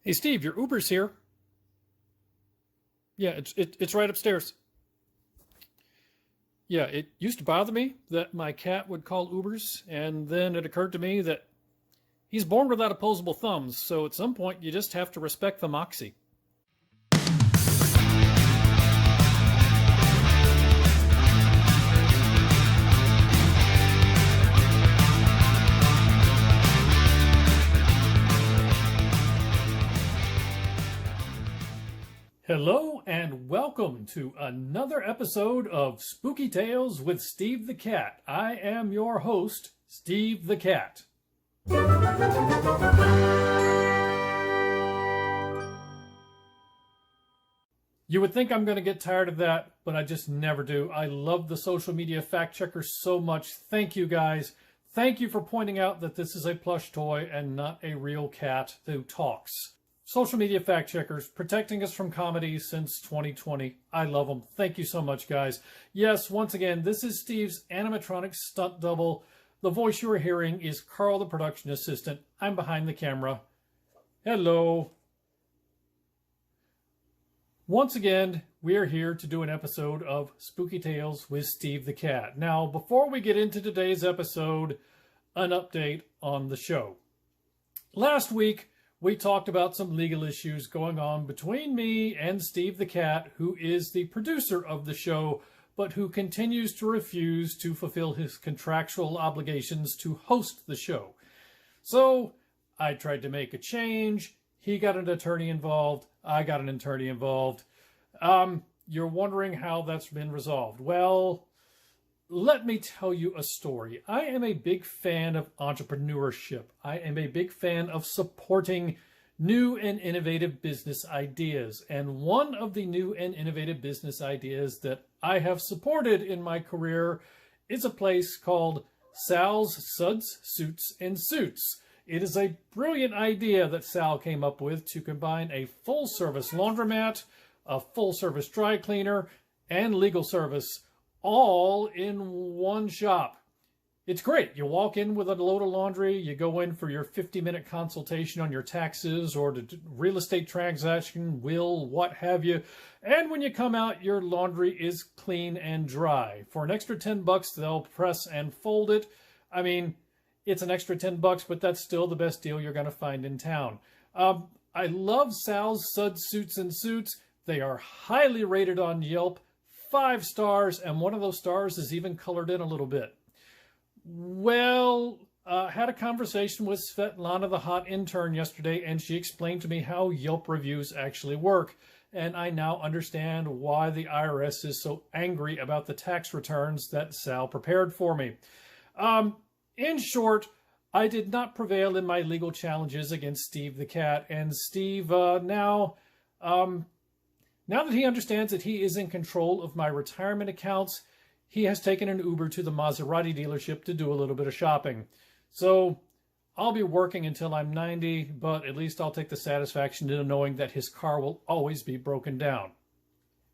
Hey Steve, your Uber's here. Yeah, it's right upstairs. Yeah, it used to bother me that my cat would call Ubers, and then it occurred to me that he's born without opposable thumbs, so at some point you just have to respect the moxie. Hello and welcome to another episode of Spooky Tales with Steve the Cat. I am your host, Steve the Cat. You would think I'm going to get tired of that, but I just never do. I love the social media fact checkers so much. Thank you guys. Thank you for pointing out that this is a plush toy and not a real cat who talks. Social media fact checkers, protecting us from comedy since 2020. I love them. Thank you so much, guys. Yes, once again, this is Steve's animatronic stunt double. The voice you are hearing is Carl, the production assistant. I'm behind the camera. Hello. Once again, we are here to do an episode of Spooky Tales with Steve the Cat. Now, before we get into today's episode, an update on the show. Last week, we talked about some legal issues going on between me and Steve the Cat, who is the producer of the show, but who continues to refuse to fulfill his contractual obligations to host the show. So I tried to make a change. He got an attorney involved. I got an attorney involved. You're wondering how that's been resolved. Well, let me tell you a story. I am a big fan of entrepreneurship. I am a big fan of supporting new and innovative business ideas. And one of the new and innovative business ideas that I have supported in my career is a place called Sal's Suds, Suits, and Suits. It is a brilliant idea that Sal came up with to combine a full-service laundromat, a full-service dry cleaner, and legal service all in one shop. It's great. You walk in with a load of laundry, you go in for your 50-minute consultation on your taxes or the real estate transaction, will, what have you, and when you come out, your laundry is clean and dry. For an extra $10, they'll press and fold it. I mean, it's an extra $10, but that's still the best deal you're going to find in town. I love Sal's Suds, Suits, and Suits. They are highly rated on Yelp. 5 stars, and one of those stars is even colored in a little bit. Well, had a conversation with Svetlana, the hot intern, yesterday, and she explained to me how Yelp reviews actually work, and I now understand why the IRS is so angry about the tax returns that Sal prepared for me. In short, I did not prevail in my legal challenges against Steve the Cat, and Steve now that he understands that he is in control of my retirement accounts, he has taken an Uber to the Maserati dealership to do a little bit of shopping. So I'll be working until I'm 90, but at least I'll take the satisfaction in knowing that his car will always be broken down.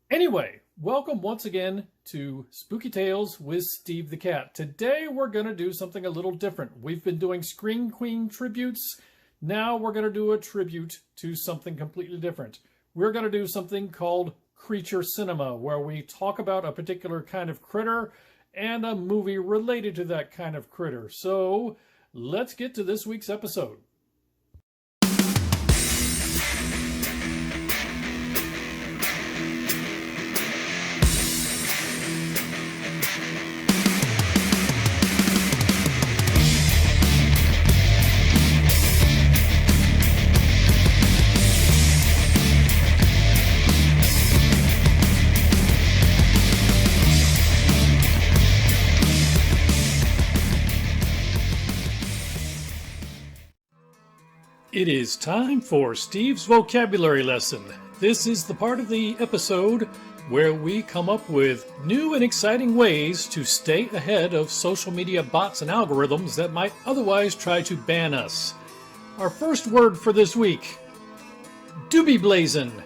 Anyway, welcome once again to Spooky Tales with Steve the Cat. Today we're going to do something a little different. We've been doing Scream Queen tributes. Now we're going to do a tribute to something completely different. We're going to do something called Creature Cinema, where we talk about a particular kind of critter and a movie related to that kind of critter. So let's get to this week's episode. It is time for Steve's vocabulary lesson. This is the part of the episode where we come up with new and exciting ways to stay ahead of social media bots and algorithms that might otherwise try to ban us. Our first word for this week, doobie blazin'.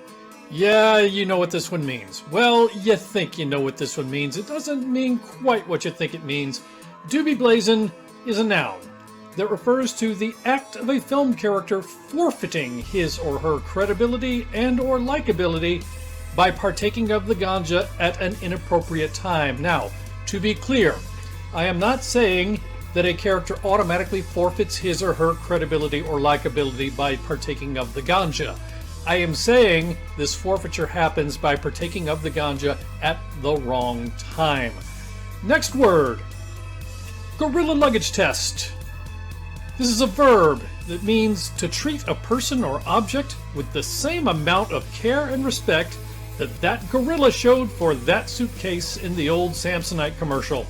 Yeah, you know what this one means. Well, you think you know what this one means. It doesn't mean quite what you think it means. Doobie blazin' is a noun. that refers to the act of a film character forfeiting his or her credibility and or likability by partaking of the ganja at an inappropriate time. Now, to be clear, I am not saying that a character automatically forfeits his or her credibility or likability by partaking of the ganja. I am saying this forfeiture happens by partaking of the ganja at the wrong time. Next word, gorilla luggage test. This is a verb that means to treat a person or object with the same amount of care and respect that that gorilla showed for that suitcase in the old Samsonite commercial.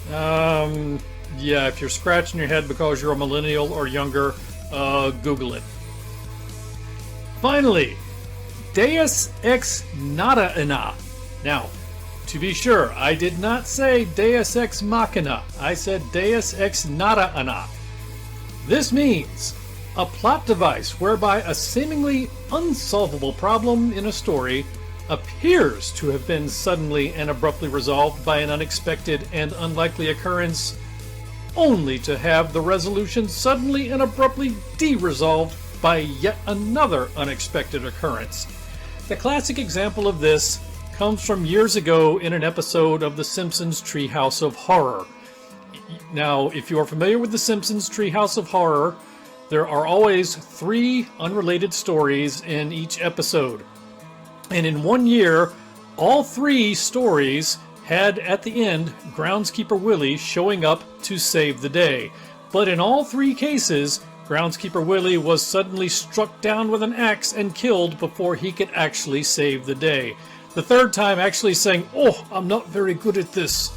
Yeah, if you're scratching your head because you're a millennial or younger, Google it. Finally, Deus ex machina. Now, to be sure, I did not say Deus ex machina. I said Deus ex machina. This means a plot device whereby a seemingly unsolvable problem in a story appears to have been suddenly and abruptly resolved by an unexpected and unlikely occurrence, only to have the resolution suddenly and abruptly de-resolved by yet another unexpected occurrence. The classic example of this comes from years ago in an episode of The Simpsons Treehouse of Horror. Now, if you are familiar with The Simpsons Treehouse of Horror, there are always 3 unrelated stories in each episode. And in one year, all 3 stories had at the end Groundskeeper Willie showing up to save the day. But in all 3 cases, Groundskeeper Willie was suddenly struck down with an axe and killed before he could actually save the day. The third time actually saying, "Oh, I'm not very good at this."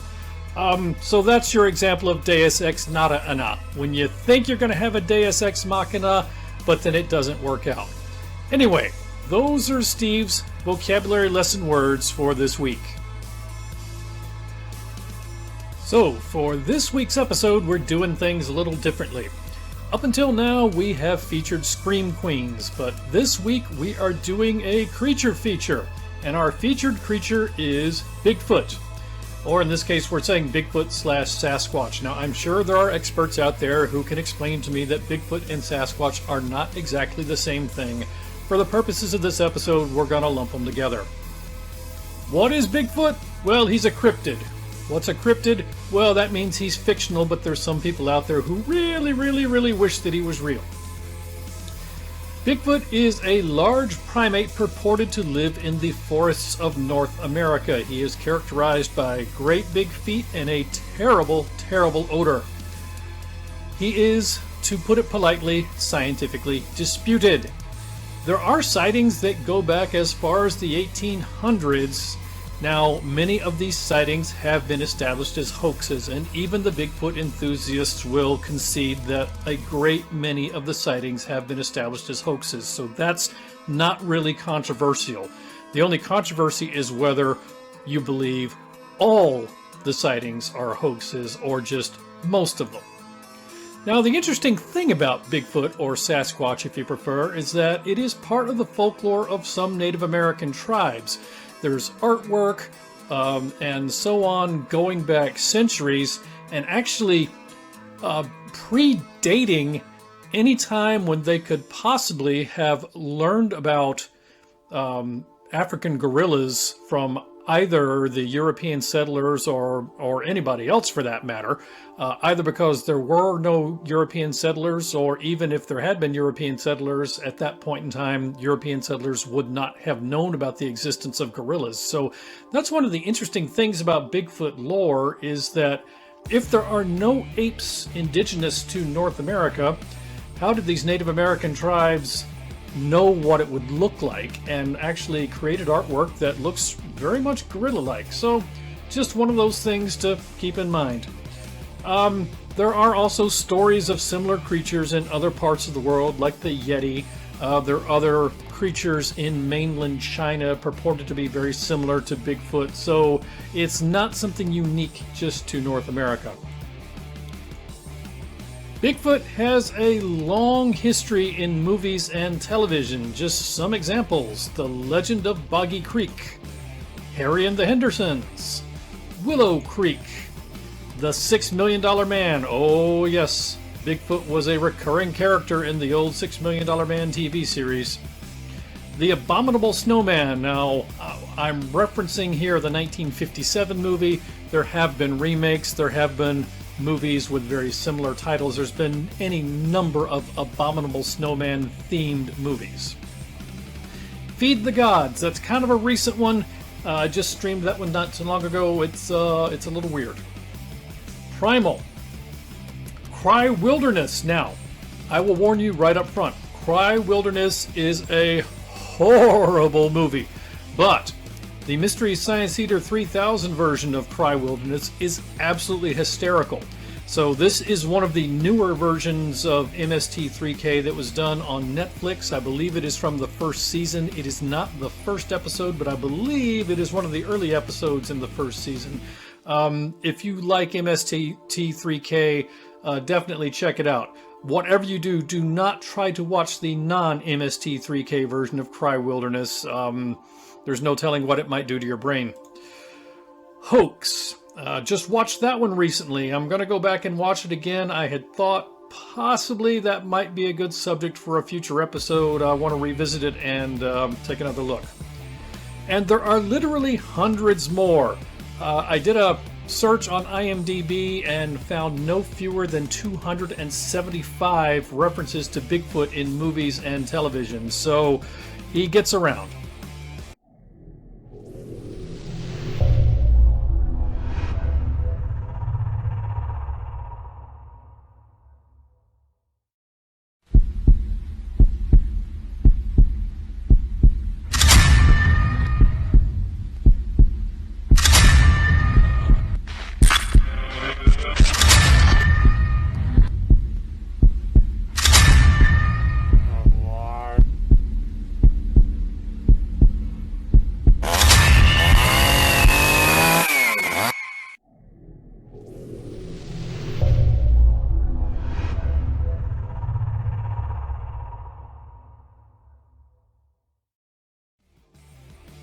So that's your example of Deus ex machina. When you think you're going to have a Deus ex machina, but then it doesn't work out. Anyway, those are Steve's vocabulary lesson words for this week. So, for this week's episode, we're doing things a little differently. Up until now, we have featured Scream Queens, but this week we are doing a creature feature, and our featured creature is Bigfoot. Or in this case, we're saying Bigfoot / Sasquatch. Now, I'm sure there are experts out there who can explain to me that Bigfoot and Sasquatch are not exactly the same thing. For the purposes of this episode, we're going to lump them together. What is Bigfoot? Well, he's a cryptid. What's a cryptid? Well, that means he's fictional, but there's some people out there who really wish that he was real. Bigfoot is a large primate purported to live in the forests of North America. He is characterized by great big feet and a terrible odor. He is, to put it politely, scientifically disputed. There are sightings that go back as far as the 1800s. Now, many of these sightings have been established as hoaxes, and even the Bigfoot enthusiasts will concede that a great many of the sightings have been established as hoaxes, so that's not really controversial. The only controversy is whether you believe all the sightings are hoaxes or just most of them. Now, the interesting thing about Bigfoot, or Sasquatch if you prefer, is that it is part of the folklore of some Native American tribes. There's artwork and so on going back centuries, and actually predating any time when they could possibly have learned about African gorillas from either the European settlers or anybody else for that matter, either because there were no European settlers, or even if there had been European settlers at that point in time, European settlers would not have known about the existence of gorillas. So that's one of the interesting things about Bigfoot lore, is that if there are no apes indigenous to North America, how did these Native American tribes know what it would look like, and actually created artwork that looks very much gorilla-like? So just one of those things to keep in mind. There are also stories of similar creatures in other parts of the world, like the Yeti. There are other creatures in mainland China purported to be very similar to Bigfoot, so it's not something unique just to North America. Bigfoot has a long history in movies and television. Just some examples: The Legend of Boggy Creek, Harry and the Hendersons, Willow Creek, The $6 Million Man, oh yes, Bigfoot was a recurring character in the old $6 Million Man TV series. The Abominable Snowman. Now, I'm referencing here the 1957 movie. There have been remakes. There have been movies with very similar titles. There's been any number of Abominable Snowman themed movies. Feed the Gods. That's kind of a recent one. I just streamed that one not too long ago. It's a little weird. Primal. Cry Wilderness. Now, I will warn you right up front. Cry Wilderness is a horrible movie, but the Mystery Science Theater 3000 version of Cry Wilderness is absolutely hysterical. So this is one of the newer versions of MST3K that was done on Netflix. I believe it is from the first season. It is not the first episode, but I believe it is one of the early episodes in the first season. If you like MST3K, definitely check it out. Whatever you do, do not try to watch the non-MST3K version of Cry Wilderness. There's no telling what it might do to your brain. Hoax. Just watched that one recently. I'm going to go back and watch it again. I had thought possibly that might be a good subject for a future episode. I want to revisit it and take another look. And there are literally hundreds more. I did a search on IMDb and found no fewer than 275 references to Bigfoot in movies and television, so he gets around.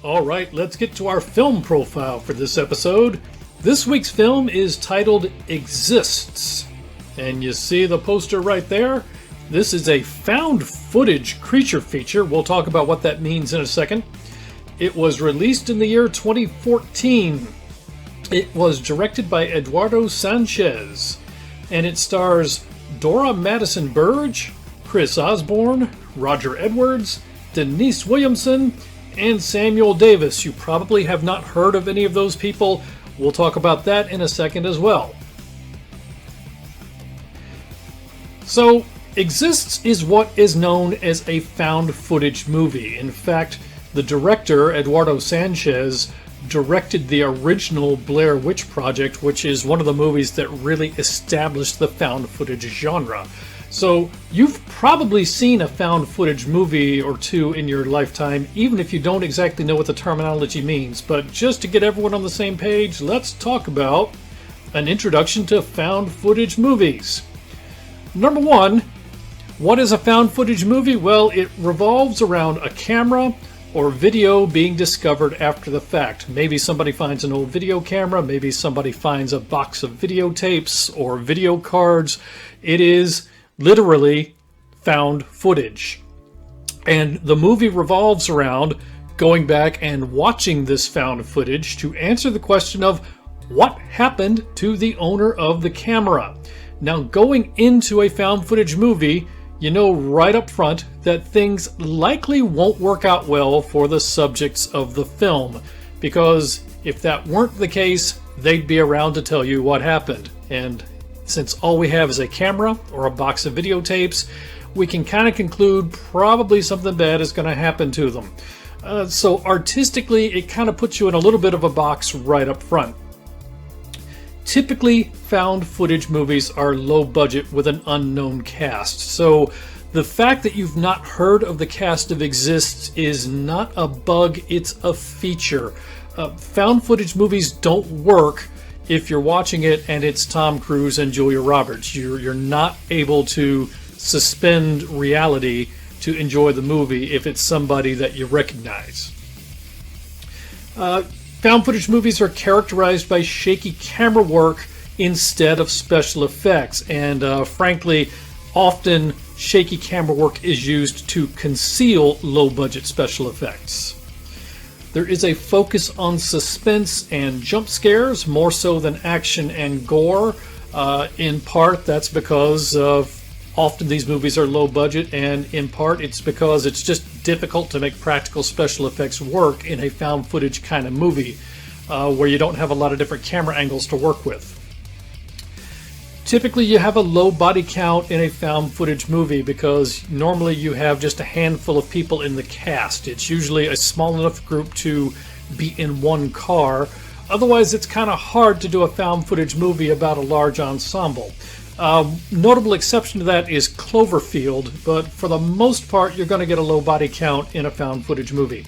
Alright, let's get to our film profile for this episode. This week's film is titled Exists. And you see the poster right there? This is a found footage creature feature. We'll talk about what that means in a second. It was released in the year 2014. It was directed by Eduardo Sanchez. And it stars Dora Madison Burge, Chris Osborne, Roger Edwards, Denise Williamson, and Samuel Davis. You probably have not heard of any of those people. We'll talk about that in a second as well. So, Exists is what is known as a found footage movie. In fact, the director, Eduardo Sanchez, directed the original Blair Witch Project, which is one of the movies that really established the found footage genre. So you've probably seen a found footage movie or two in your lifetime, even if you don't exactly know what the terminology means. But just to get everyone on the same page, let's talk about an introduction to found footage movies. Number one, what is a found footage movie? Well, it revolves around a camera or video being discovered after the fact. Maybe somebody finds an old video camera, maybe somebody finds a box of videotapes or video cards. It is literally found footage. And the movie revolves around going back and watching this found footage to answer the question of what happened to the owner of the camera. Now, going into a found footage movie, you know right up front that things likely won't work out well for the subjects of the film, because if that weren't the case, they'd be around to tell you what happened. And since all we have is a camera or a box of videotapes, we can kind of conclude probably something bad is going to happen to them. So artistically, it kind of puts you in a little bit of a box right up front. Typically, found footage movies are low budget with an unknown cast. So the fact that you've not heard of the cast of Exists is not a bug, it's a feature. Found footage movies don't work if you're watching it and it's Tom Cruise and Julia Roberts. You're not able to suspend reality to enjoy the movie if it's somebody that you recognize. Found footage movies are characterized by shaky camera work instead of special effects. And frankly, often shaky camera work is used to conceal low-budget special effects. There is a focus on suspense and jump scares more so than action and gore. In part, that's because often these movies are low budget, and in part it's because it's just difficult to make practical special effects work in a found footage kind of movie where you don't have a lot of different camera angles to work with. Typically you have a low body count in a found footage movie because normally you have just a handful of people in the cast. It's usually a small enough group to be in one car. Otherwise it's kind of hard to do a found footage movie about a large ensemble. Notable exception to that is Cloverfield, but for the most part you're going to get a low body count in a found footage movie.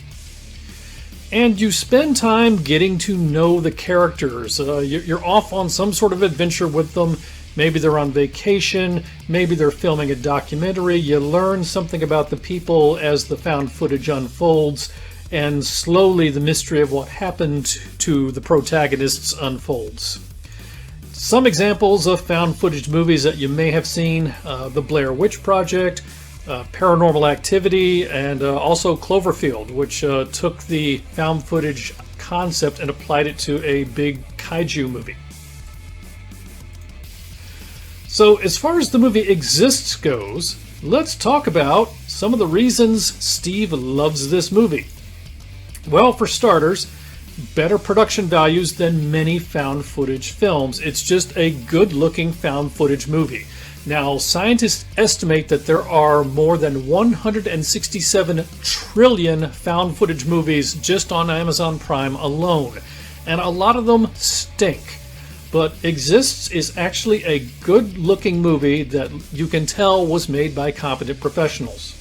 And you spend time getting to know the characters. You're off on some sort of adventure with them. Maybe they're on vacation, maybe they're filming a documentary. You learn something about the people as the found footage unfolds, and slowly the mystery of what happened to the protagonists unfolds. Some examples of found footage movies that you may have seen: The Blair Witch Project, Paranormal Activity, and also Cloverfield, which took the found footage concept and applied it to a big kaiju movie. So as far as the movie Exists goes, let's talk about some of the reasons Steve loves this movie. Well, for starters, better production values than many found footage films. It's just a good-looking found footage movie. Now, scientists estimate that there are more than 167 trillion found footage movies just on Amazon Prime alone, and a lot of them stink. But Exists is actually a good-looking movie that you can tell was made by competent professionals.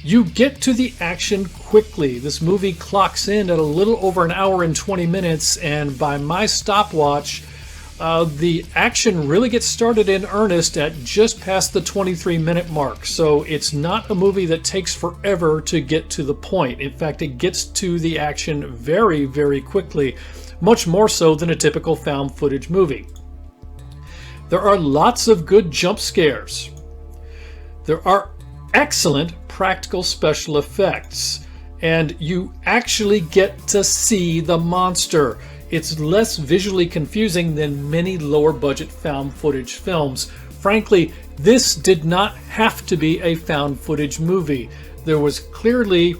You get to the action quickly. This movie clocks in at a little over an hour and 20 minutes, and by my stopwatch, the action really gets started in earnest at just past the 23-minute mark. So it's not a movie that takes forever to get to the point. In fact, it gets to the action very, very quickly, much more so than a typical found footage movie. There are lots of good jump scares. There are excellent practical special effects, and you actually get to see the monster. It's less visually confusing than many lower budget found footage films. Frankly, this did not have to be a found footage movie. There was clearly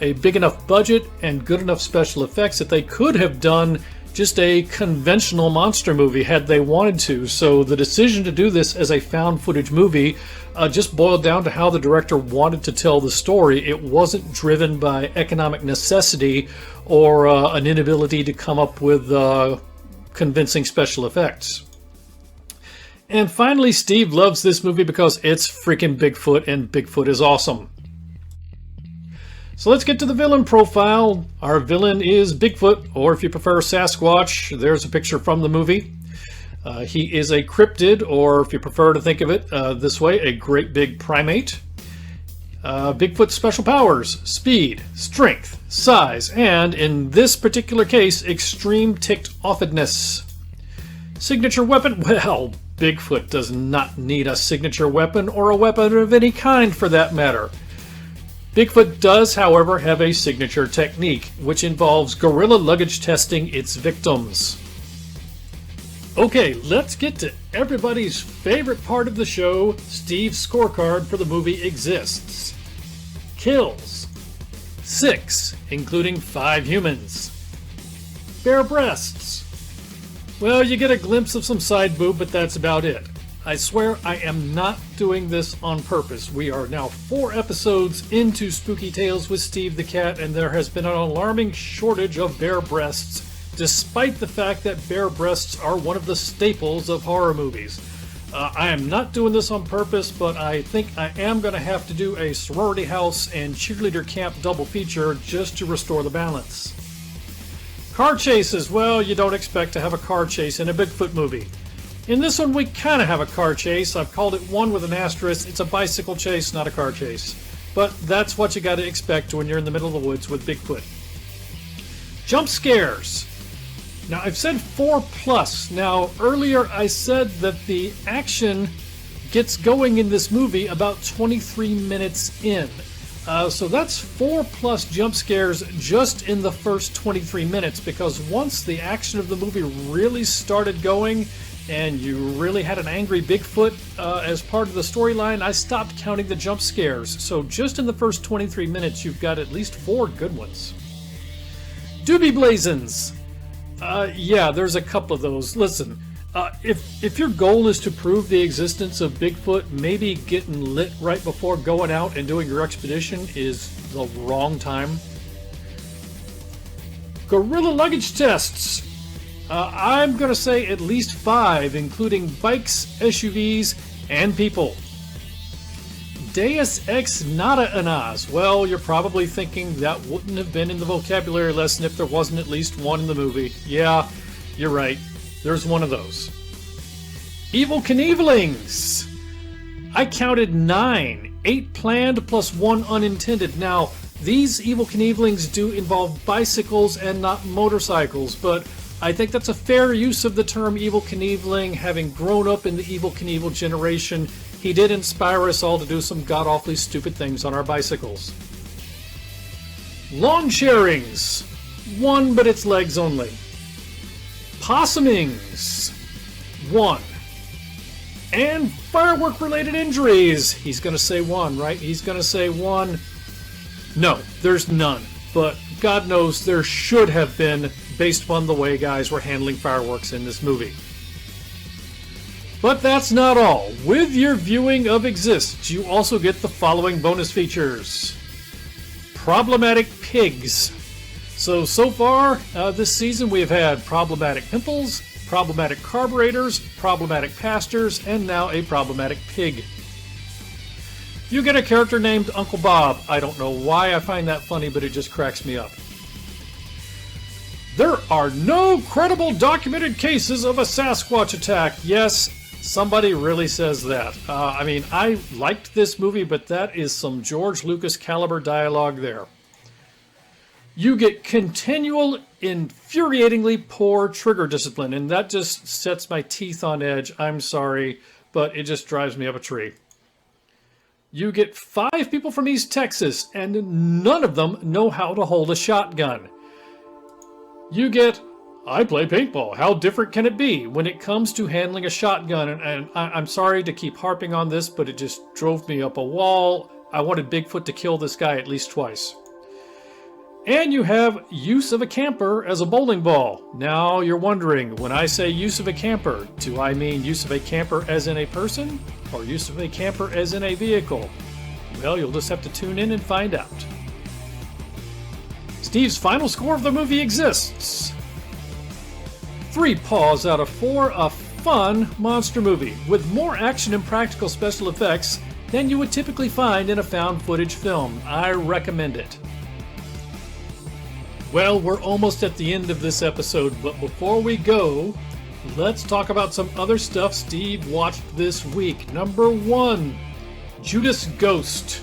a big enough budget and good enough special effects that they could have done just a conventional monster movie had they wanted to. So the decision to do this as a found footage movie just boiled down to how the director wanted to tell the story. It wasn't driven by economic necessity or an inability to come up with convincing special effects. And finally, Steve loves this movie because it's freaking Bigfoot, and Bigfoot is awesome. So let's get to the villain profile. Our villain is Bigfoot, or if you prefer Sasquatch, there's a picture from the movie. He is a cryptid, or if you prefer to think of it this way, a great big primate. Bigfoot's special powers: speed, strength, size, and in this particular case, extreme ticked-offedness. Signature weapon? Well, Bigfoot does not need a signature weapon, or a weapon of any kind for that matter. Bigfoot does, however, have a signature technique, which involves gorilla luggage testing its victims. Okay, let's get to everybody's favorite part of the show, Steve's scorecard for the movie Exists. Kills: 6, including 5 humans. Bare breasts: well, you get a glimpse of some side boob, but that's about it. I swear I am not doing this on purpose. We are now 4 episodes into Spooky Tales with Steve the Cat, and there has been an alarming shortage of bare breasts, despite the fact that bare breasts are one of the staples of horror movies. I am not doing this on purpose, but I think I am going to have to do a sorority house and cheerleader camp double feature just to restore the balance. Car chases: well, you don't expect to have a car chase in a Bigfoot movie. In this one, we kind of have a car chase. I've called it one with an asterisk. It's a bicycle chase, not a car chase. But that's what you got to expect when you're in the middle of the woods with Bigfoot. Jump scares: Now, I've said 4+. Now, earlier I said that the action gets going in this movie about 23 minutes in. So that's 4+ jump scares just in the first 23 minutes, because once the action of the movie really started going and you really had an angry Bigfoot as part of the storyline, I stopped counting the jump scares. So just in the first 23 minutes, you've got at least 4 good ones. Doobie Blazins. Yeah, there's a couple of those. Listen, if your goal is to prove the existence of Bigfoot, maybe getting lit right before going out and doing your expedition is the wrong time. Gorilla luggage tests. I'm going to say at least 5, including bikes, SUVs, and people. Deus ex nada anas. Well, you're probably thinking that wouldn't have been in the vocabulary lesson if there wasn't at least one in the movie. Yeah, you're right. There's one of those. Evil Knievelings. I counted 9. 8 planned plus 1 unintended. Now, these Evil Knievelings do involve bicycles and not motorcycles, but I think that's a fair use of the term Evil Knieveling. Having grown up in the Evil Knievel generation, he did inspire us all to do some god-awfully stupid things on our bicycles. Lawn sharings. 1, but its legs only. Possumings. 1. And firework-related injuries. He's going to say 1, right? He's going to say 1. No, there's none. But God knows there should have been, based upon the way guys were handling fireworks in this movie. But that's not all. With your viewing of Exists, you also get the following bonus features. Problematic pigs. So far, this season we've had problematic pimples, problematic carburetors, problematic pastors, and now a problematic pig. You get a character named Uncle Bob. I don't know why I find that funny, but it just cracks me up. There are no credible documented cases of a Sasquatch attack. Yes, somebody really says that. I mean, I liked this movie, but that is some George Lucas caliber dialogue there. You get continual, infuriatingly poor trigger discipline, and that just sets my teeth on edge. I'm sorry, but it just drives me up a tree. You get 5 people from East Texas, and none of them know how to hold a shotgun. You get, I play paintball. How different can it be when it comes to handling a shotgun? And I'm sorry to keep harping on this, but it just drove me up a wall. I wanted Bigfoot to kill this guy at least twice. And you have use of a camper as a bowling ball. Now you're wondering, when I say use of a camper, do I mean use of a camper as in a person, or use of a camper as in a vehicle? Well, you'll just have to tune in and find out. Steve's final score of the movie Exists. 3 paws out of 4, a fun monster movie with more action and practical special effects than you would typically find in a found footage film. I recommend it. Well, we're almost at the end of this episode, but before we go, let's talk about some other stuff Steve watched this week. Number 1, Judas Ghost.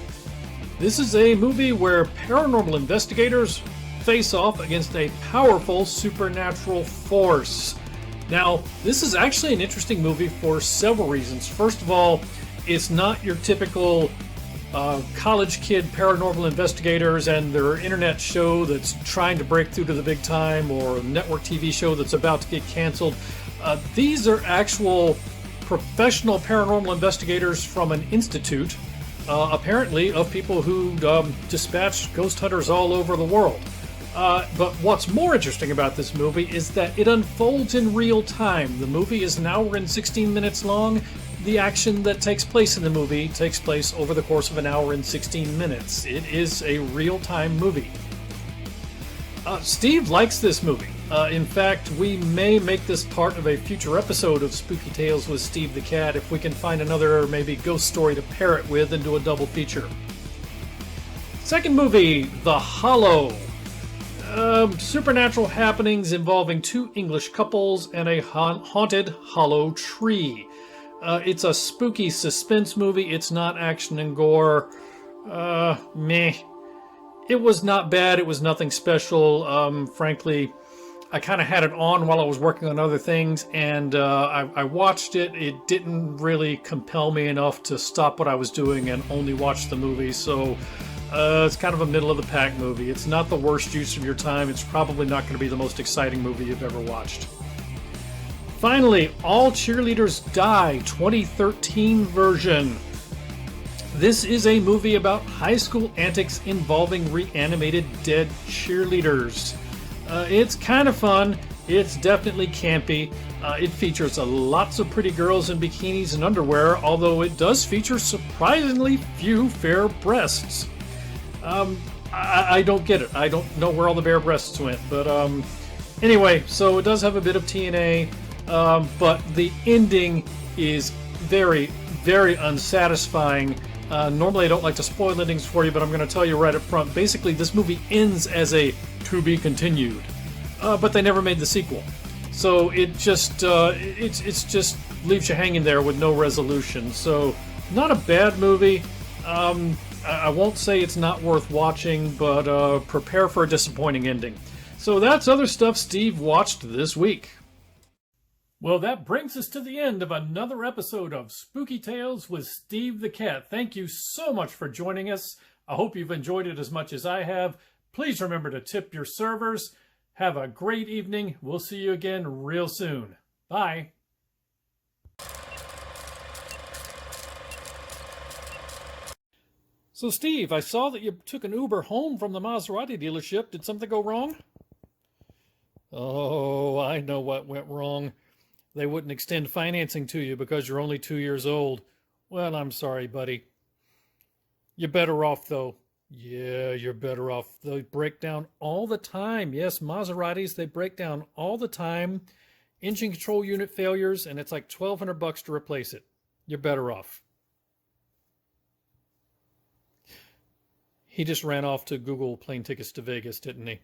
This is a movie where paranormal investigators face off against a powerful supernatural force. Now, this is actually an interesting movie for several reasons. First of all, it's not your typical college kid paranormal investigators and their internet show that's trying to break through to the big time, or a network TV show that's about to get canceled. These are actual professional paranormal investigators from an institute, apparently of people who dispatch ghost hunters all over the world. But what's more interesting about this movie is that it unfolds in real time. The movie is an hour and 16 minutes long. The action that takes place in the movie takes place over the course of an hour and 16 minutes. It is a real-time movie. Steve likes this movie. In fact, we may make this part of a future episode of Spooky Tales with Steve the Cat if we can find another maybe ghost story to pair it with and do a double feature. Second movie, The Hollow. Supernatural happenings involving 2 English couples and a haunted hollow tree. It's a spooky suspense movie. It's not action and gore. Meh. It was not bad. It was nothing special. Frankly, I kind of had it on while I was working on other things, and I watched it. It didn't really compel me enough to stop what I was doing and only watch the movie, so it's kind of a middle-of-the-pack movie. It's not the worst use of your time. It's probably not going to be the most exciting movie you've ever watched. Finally, All Cheerleaders Die 2013 version. This is a movie about high school antics involving reanimated dead cheerleaders. It's kind of fun. It's definitely campy. It features lots of pretty girls in bikinis and underwear, although it does feature surprisingly few fair breasts. I don't get it. I don't know where all the bare breasts went. But anyway, so it does have a bit of TNA, but the ending is very, very unsatisfying. Normally I don't like to spoil endings for you, but I'm going to tell you right up front. Basically, this movie ends as a to be continued, but they never made the sequel. So it just it's just leaves you hanging there with no resolution. So not a bad movie. I won't say it's not worth watching, but prepare for a disappointing ending. So that's other stuff Steve watched this week. Well, that brings us to the end of another episode of Spooky Tales with Steve the Cat. Thank you so much for joining us. I hope you've enjoyed it as much as I have. Please remember to tip your servers. Have a great evening. We'll see you again real soon. Bye. So, Steve, I saw that you took an Uber home from the Maserati dealership. Did something go wrong? Oh, I know what went wrong. They wouldn't extend financing to you because you're only 2 years old. Well, I'm sorry, buddy. You're better off, though. Yeah, you're better off. They break down all the time. Yes, Maseratis, they break down all the time. Engine control unit failures, and it's like $1,200 to replace it. You're better off. He just ran off to Google plane tickets to Vegas, didn't he?